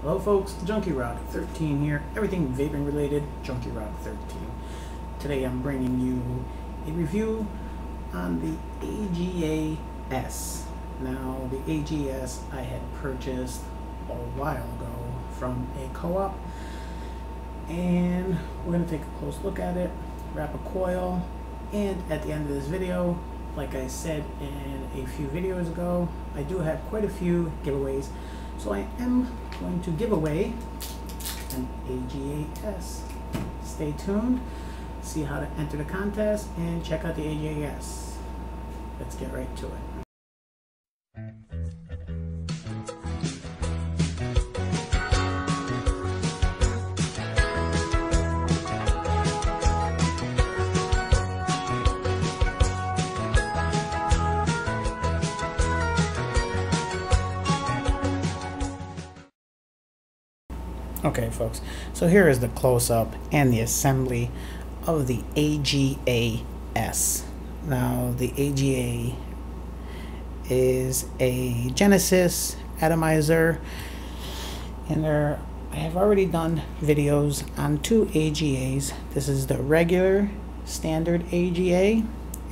Hello folks, Junkie Rod 13 here, everything vaping related, Junkie Rod 13. Today I'm bringing you a review on the AGA-S. Now the AGA-S I had purchased a while ago from a co-op, and we're going to take a close look at it, wrap a coil, and at the end of this video, like I said in a few videos ago, I do have quite a few giveaways. So I am going to give away an AGA-S. Stay tuned, see how to enter the contest, and check out the AGA-S. Let's get right to it. Okay folks, so here is the close-up and the assembly of the AGA-S. Now the AGA is a Genesis atomizer, and I have already done videos on two AGAs. This is the regular standard AGA,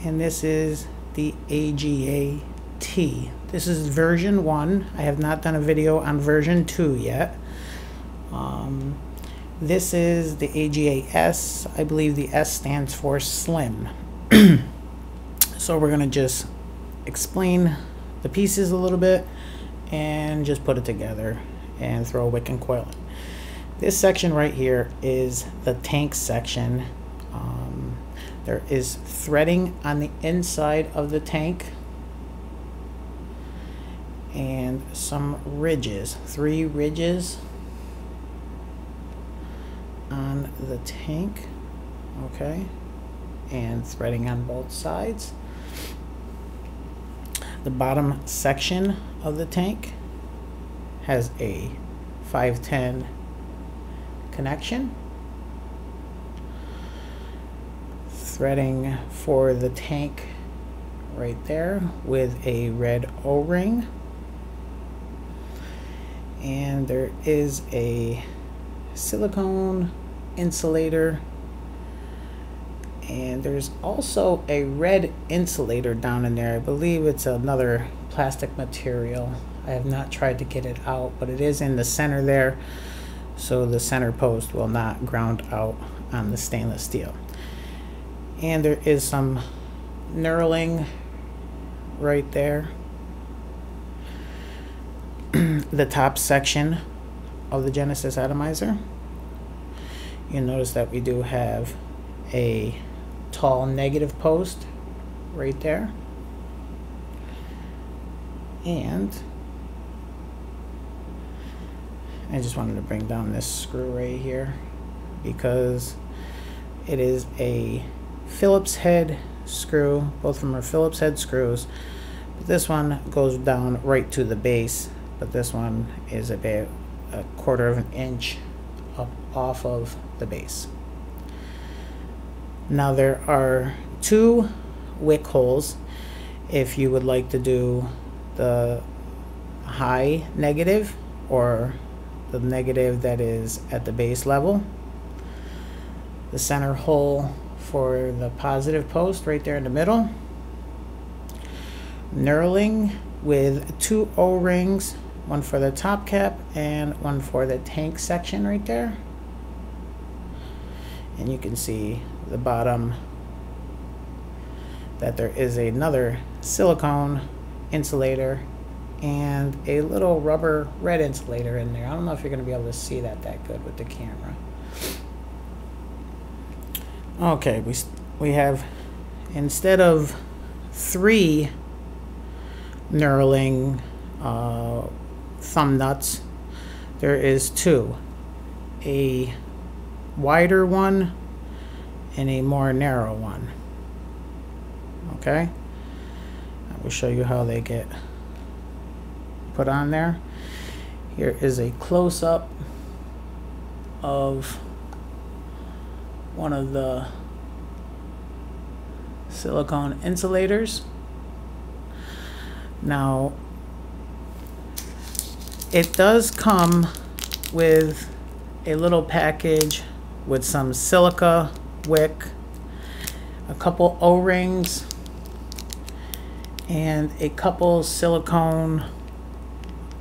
and this is the AGA-T. This is version 1. I have not done a video on version 2 yet. This is the AGA-S. I believe the S stands for slim. So we're going to just explain the pieces a little bit and just put it together and throw a wick and coil in. This section right here is the tank section. There is threading on the inside of the tank and some ridges, 3 ridges on the tank, okay, and threading on both sides. The bottom section of the tank has a 510 connection, threading for the tank right there with a red O-ring, and there is a silicone insulator, and there's also a red insulator down in there. I believe it's another plastic material. I have not tried to get it out, but it is in the center there, so the center post will not ground out on the stainless steel. And there is some knurling right there. The top section of the Genesis atomizer, you'll notice that we do have a tall negative post right there, and I just wanted to bring down this screw right here because it is a Phillips head screw. Both of them are Phillips head screws, but this one goes down right to the base, but this one is about a 1/4 of an inch up off of the base. Now there are 2 wick holes if you would like to do the high negative or the negative that is at the base level. The center hole for the positive post right there in the middle. Knurling with 2 O-rings, one for the top cap and one for the tank section right there. And you can see the bottom that there is another silicone insulator and a little rubber red insulator in there. I don't know if you're going to be able to see that good with the camera. Okay, we have, instead of 3 knurling thumb nuts, there is 2, a wider one and a more narrow one. Okay, I will show you how they get put on there. Here is a close-up of one of the silicone insulators. Now, it does come with a little package with some silica wick, a couple O-rings, and a couple silicone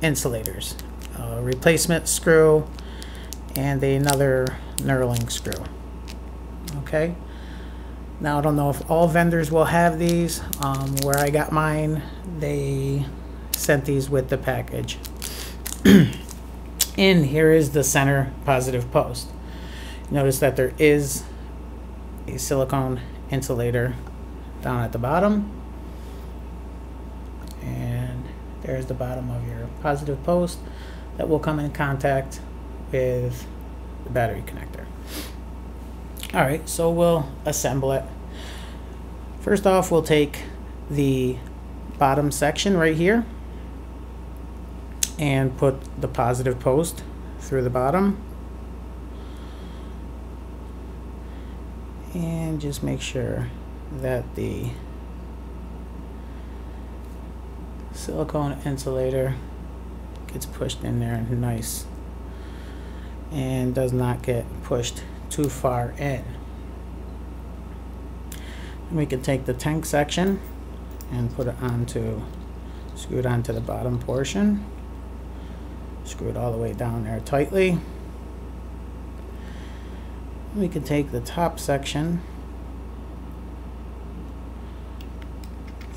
insulators, a replacement screw, and another knurling screw. Okay. Now I don't know if all vendors will have these. Where I got mine, they sent these with the package. And here is the center positive post. Notice that there is a silicone insulator down at the bottom, and there's the bottom of your positive post that will come in contact with the battery connector. Alright, so we'll assemble it. First off, we'll take the bottom section right here and put the positive post through the bottom, and just make sure that the silicone insulator gets pushed in there nice and does not get pushed too far in. And we can take the tank section and put it onto, screw it onto the bottom portion, screw it all the way down there tightly. We can take the top section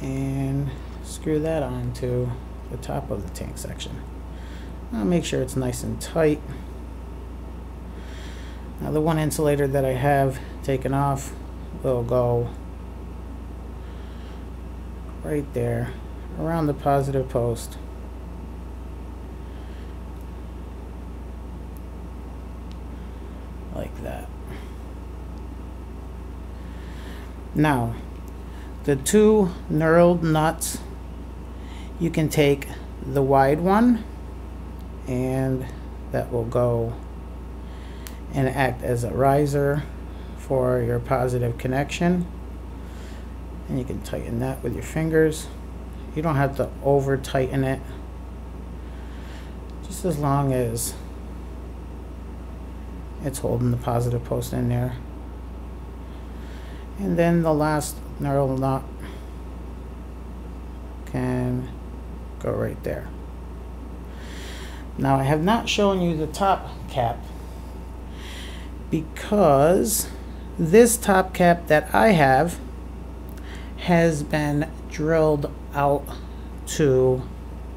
and screw that onto the top of the tank section. I'll make sure it's nice and tight. Now the one insulator that I have taken off will go right there around the positive post. Like that. Now, the two knurled nuts, you can take the wide one, and that will go and act as a riser for your positive connection, and you can tighten that with your fingers. You don't have to over tighten it, just as long as it's holding the positive post in there. And then the last knurled nut can go right there. Now I have not shown you the top cap because this top cap that I have has been drilled out to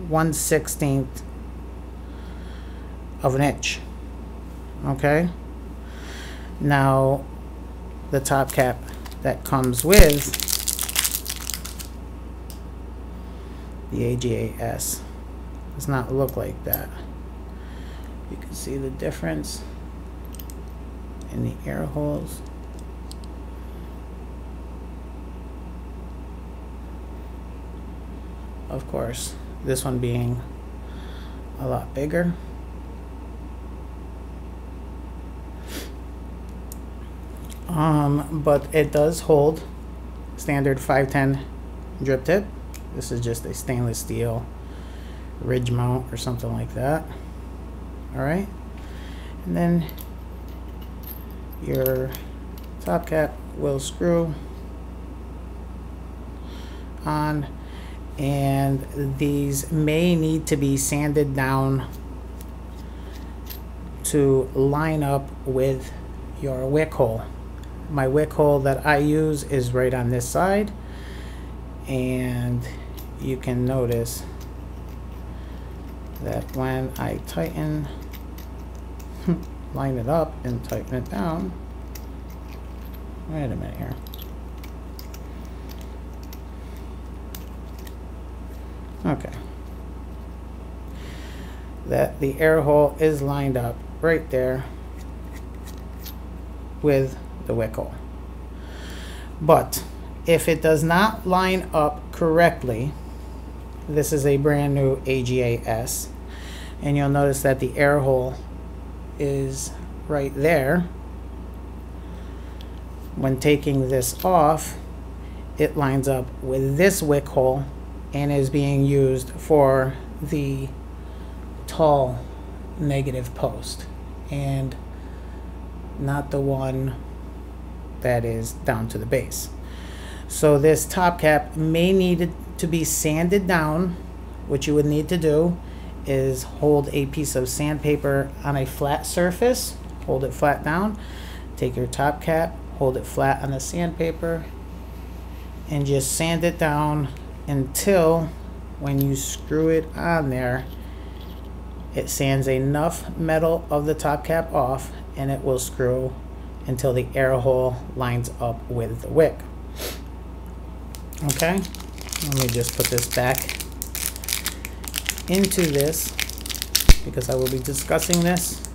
1/16 of an inch. Okay, now the top cap that comes with the AGA-S does not look like that. You can see the difference in the air holes. Of course, this one being a lot bigger. But it does hold standard 510 drip tip. This is just a stainless steel ridge mount or something like that. Alright, and then your top cap will screw on, and these may need to be sanded down to line up with your wick hole. My wick hole that I use is right on this side, and you can notice that when I tighten, line it up and tighten it down. Wait a minute here. Okay. That the air hole is lined up right there with the wick hole. But if it does not line up correctly, this is a brand new AGA-S, and you'll notice that the air hole is right there. When taking this off, it lines up with this wick hole and is being used for the tall negative post and not the one that is down to the base. So this top cap may need to be sanded down. What you would need to do is hold a piece of sandpaper on a flat surface, hold it flat down, take your top cap, hold it flat on the sandpaper, and just sand it down until when you screw it on there, it sands enough metal of the top cap off, and it will screw until the air hole lines up with the wick. Okay, let me just put this back into this because I will be discussing this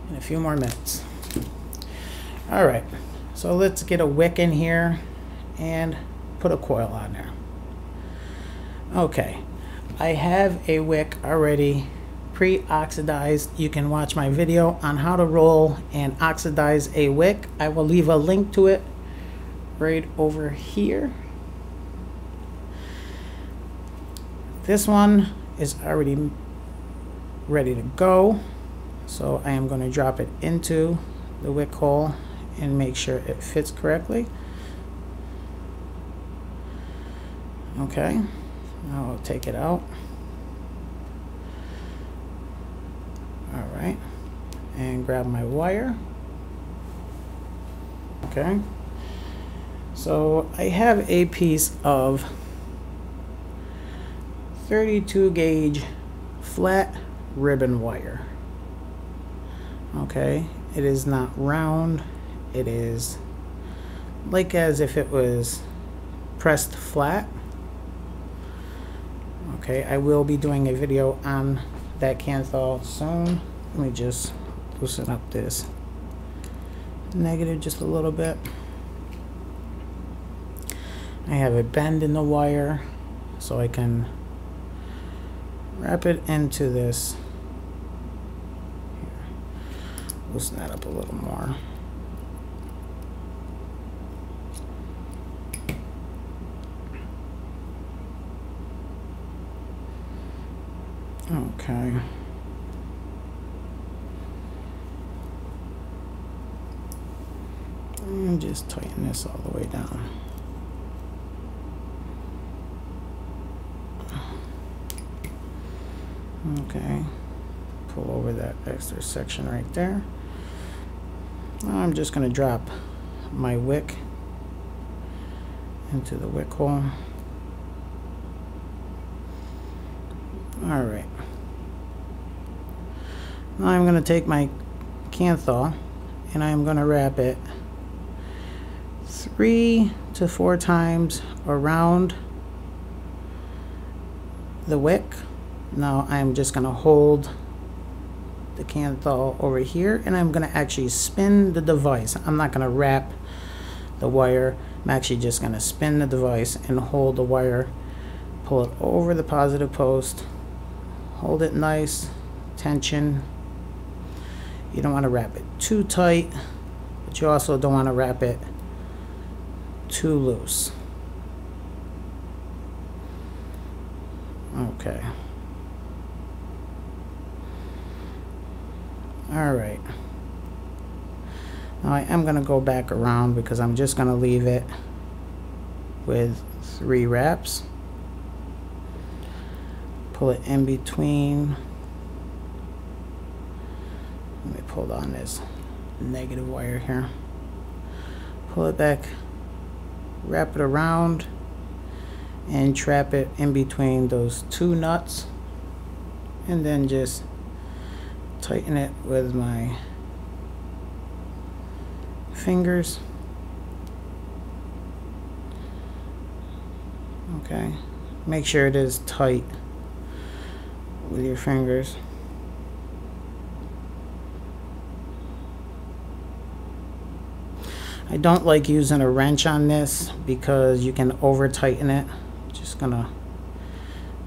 in a few more minutes. All right, so let's get a wick in here and put a coil on there. Okay, I have a wick already pre-oxidized. You can watch my video on how to roll and oxidize a wick. I will leave a link to it right over here. This one is already ready to go, so I am going to drop it into the wick hole and make sure it fits correctly. Okay, now I'll take it out. All right, and grab my wire. Okay, so I have a piece of 32 gauge flat ribbon wire. Okay, it is not round, it is like as if it was pressed flat. Okay, I will be doing a video on that Kanthal soon. Let me just loosen up this negative just a little bit. I have a bend in the wire so I can wrap it into this. Here. Loosen that up a little more. Okay. And just tighten this all the way down. Okay, pull over that extra section right there. Now I'm just going to drop my wick into the wick hole. Alright, now I'm going to take my Kanthal and I'm going to wrap it 3 to 4 times around the wick. Now I'm just going to hold the Kanthal over here and I'm going to actually spin the device. I'm not going to wrap the wire. I'm actually just going to spin the device and hold the wire, pull it over the positive post, hold it nice, tension. You don't want to wrap it too tight, but you also don't want to wrap it too loose. Okay. Alright, now I am going to go back around because I'm just going to leave it with 3 wraps. Pull it in between. Let me pull on this negative wire here. Pull it back, wrap it around, and trap it in between those 2 nuts, and then just tighten it with my fingers. Okay, make sure it is tight with your fingers. I don't like using a wrench on this because you can over tighten it. Just gonna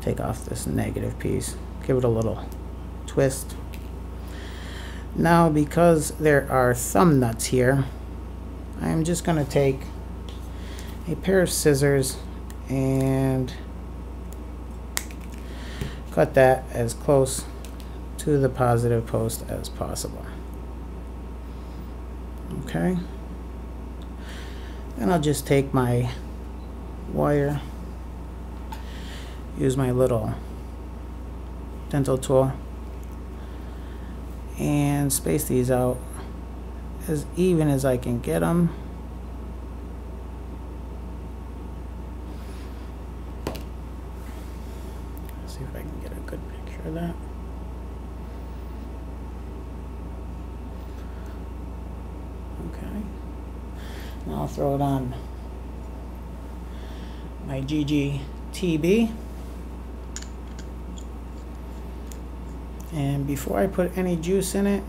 take off this negative piece, give it a little twist. Now, because there are thumb nuts here, I'm just going to take a pair of scissors and cut that as close to to the positive post as possible. Okay. Then I'll just take my wire, use my little dental tool, and space these out as even as I can get them. See if I can get a good picture of that. Okay. Now I'll throw it on my AGA-TB. And before I put any juice in it,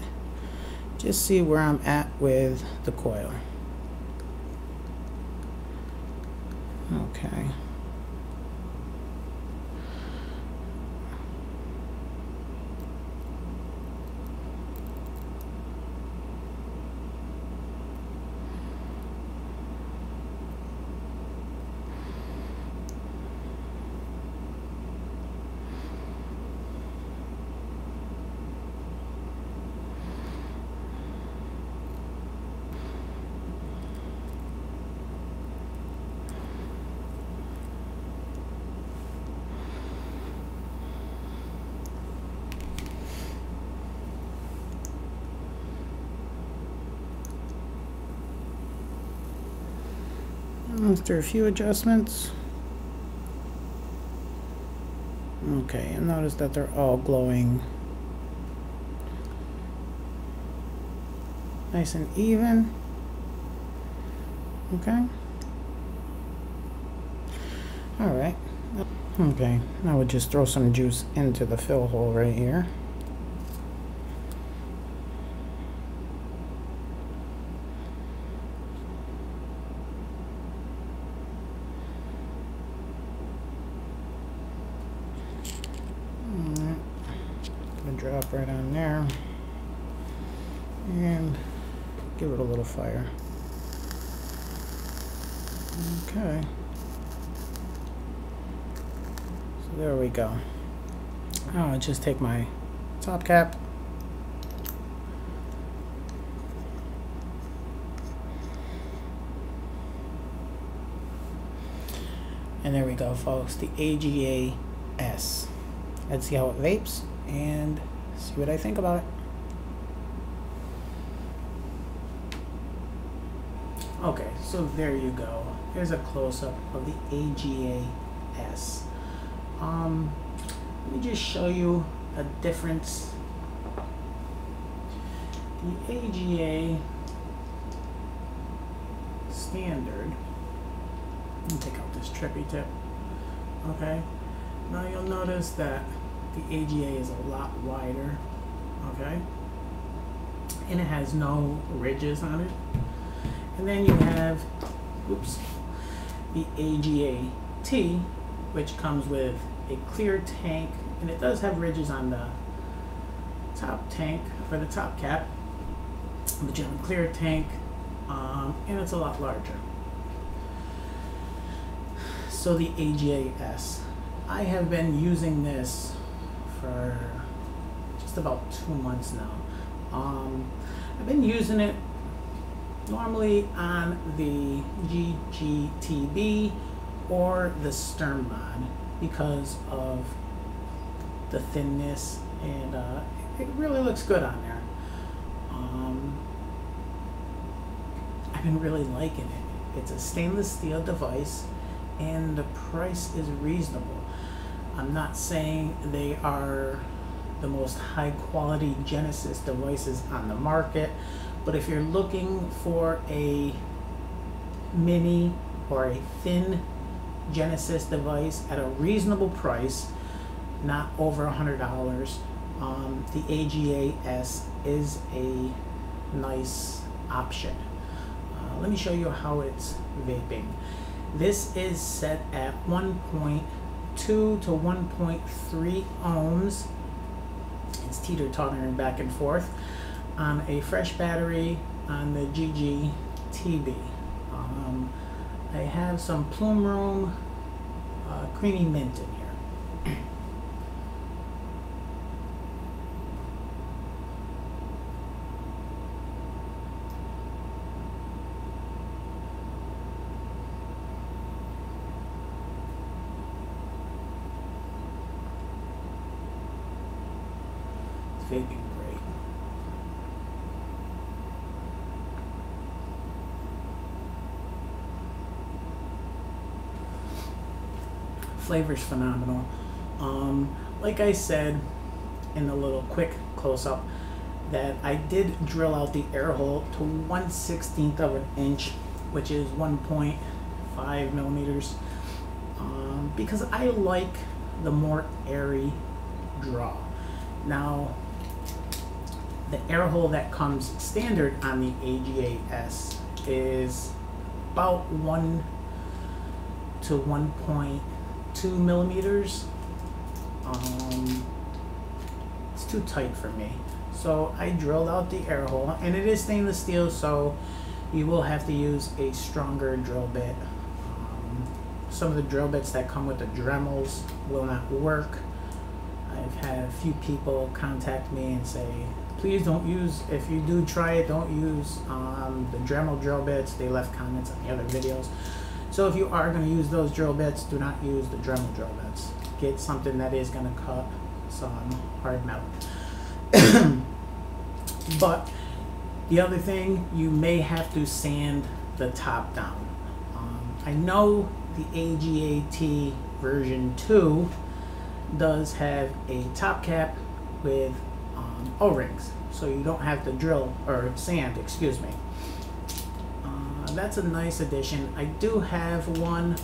just see where I'm at with the coil. Okay. After a few adjustments, okay, and notice that they're all glowing nice and even. Okay. All right. Okay, now we'll just throw some juice into the fill hole right here. Drop right on there and give it a little fire. Okay, so there we go. Now I'll just take my top cap, and there we go, folks, the AGA-S. Let's see how it vapes and see what I think about it. Okay, so there you go. Here's a close-up of the AGA-S. Let me just show you a difference. The AGA standard. Let me take out this trippy tip. Okay. Now you'll notice that the AGA is a lot wider, okay, and it has no ridges on it. And then you have, oops, the AGA-T, which comes with a clear tank, and it does have ridges on the top tank for the top cap, but you have a clear tank, and it's a lot larger. So the AGA-S, I have been using this for just about 2 months now. I've been using it normally on the AGA-TB or the stern mod because of the thinness, and it really looks good on there. I've been really liking it. It's a stainless steel device and the price is reasonable. I'm not saying they are the most high quality Genesis devices on the market, but if you're looking for a mini or a thin Genesis device at a reasonable price, not over $100, the AGA-S is a nice option. Let me show you how it's vaping. This is set at 1.2 to 1.3 ohms. It's teeter-tottering back and forth on a fresh battery on the AGA-TB. I have some Plume Room creamy mint in here. vaping great. Flavor's phenomenal. Like I said in a little quick close-up, that I did drill out the air hole to 1/16 of an inch, which is 1.5 millimeters, because I like the more airy draw. Now, the air hole that comes standard on the AGA-S is about 1 to 1.2 millimeters. It's too tight for me. So I drilled out the air hole, and it is stainless steel, so you will have to use a stronger drill bit. Some of the drill bits that come with the Dremels will not work. I've had a few people contact me and say, please don't use, if you do try it, don't use the Dremel drill bits. They left comments on the other videos. So if you are going to use those drill bits, do not use the Dremel drill bits. Get something that is going to cut some hard metal. But the other thing, you may have to sand the top down. I know the AGA-T version 2 does have a top cap with O-rings, so you don't have to drill or sand, excuse me. That's a nice addition. I do have one,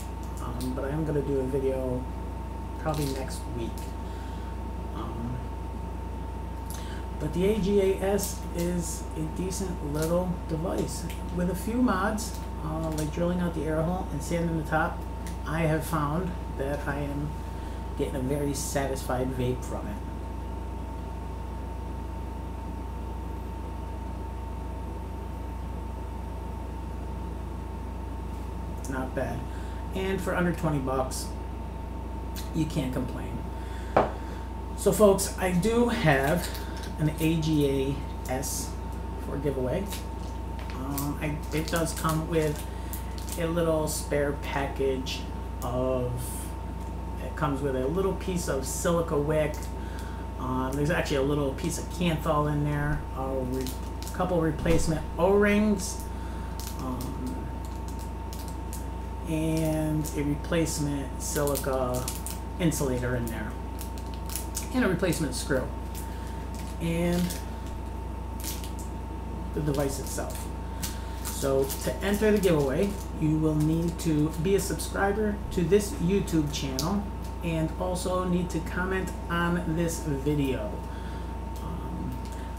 but I am going to do a video probably next week. But the AGA-S is a decent little device with a few mods, like drilling out the air hole and sanding the top. I have found that I am getting a very satisfied vape from it. Not bad, and for under 20 bucks, you can't complain. So folks, I do have an AGA-S for giveaway. It does come with a little spare package of, it comes with a little piece of silica wick. There's actually a little piece of Canthol in there, a couple replacement O-rings, and a replacement silica insulator in there, and a replacement screw, and the device itself. So to enter the giveaway, you will need to be a subscriber to this YouTube channel and also need to comment on this video.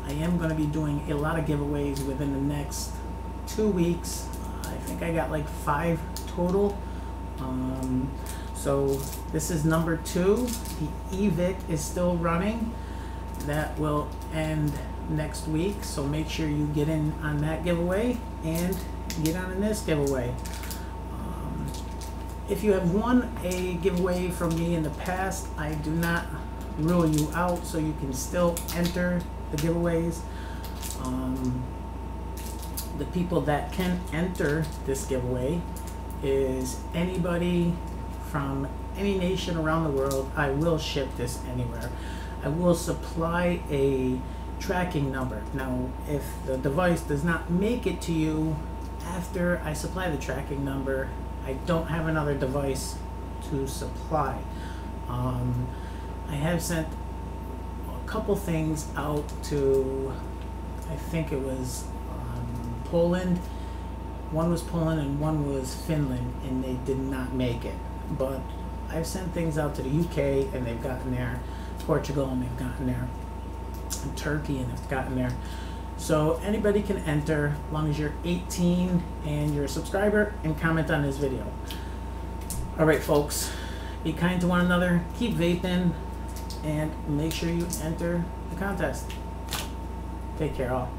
I am going to be doing a lot of giveaways within the next 2 weeks. I think I got like 5 total. So this is number 2. The e-cig is still running. That will end next week, so make sure you get in on that giveaway and get on in this giveaway. If you have won a giveaway from me in the past, I do not rule you out, so you can still enter the giveaways. The people that can enter this giveaway is anybody from any nation around the world. I will ship this anywhere. I will supply a tracking number. Now, if the device does not make it to you after I supply the tracking number, I don't have another device to supply. I have sent a couple things out to, I think it was Poland. One was Poland and one was Finland, and they did not make it. But I've sent things out to the UK and they've gotten there, Portugal and they've gotten there, and Turkey and they've gotten there. So anybody can enter as long as you're 18 and you're a subscriber and comment on this video. Alright folks, be kind to one another, keep vaping, and make sure you enter the contest. Take care all.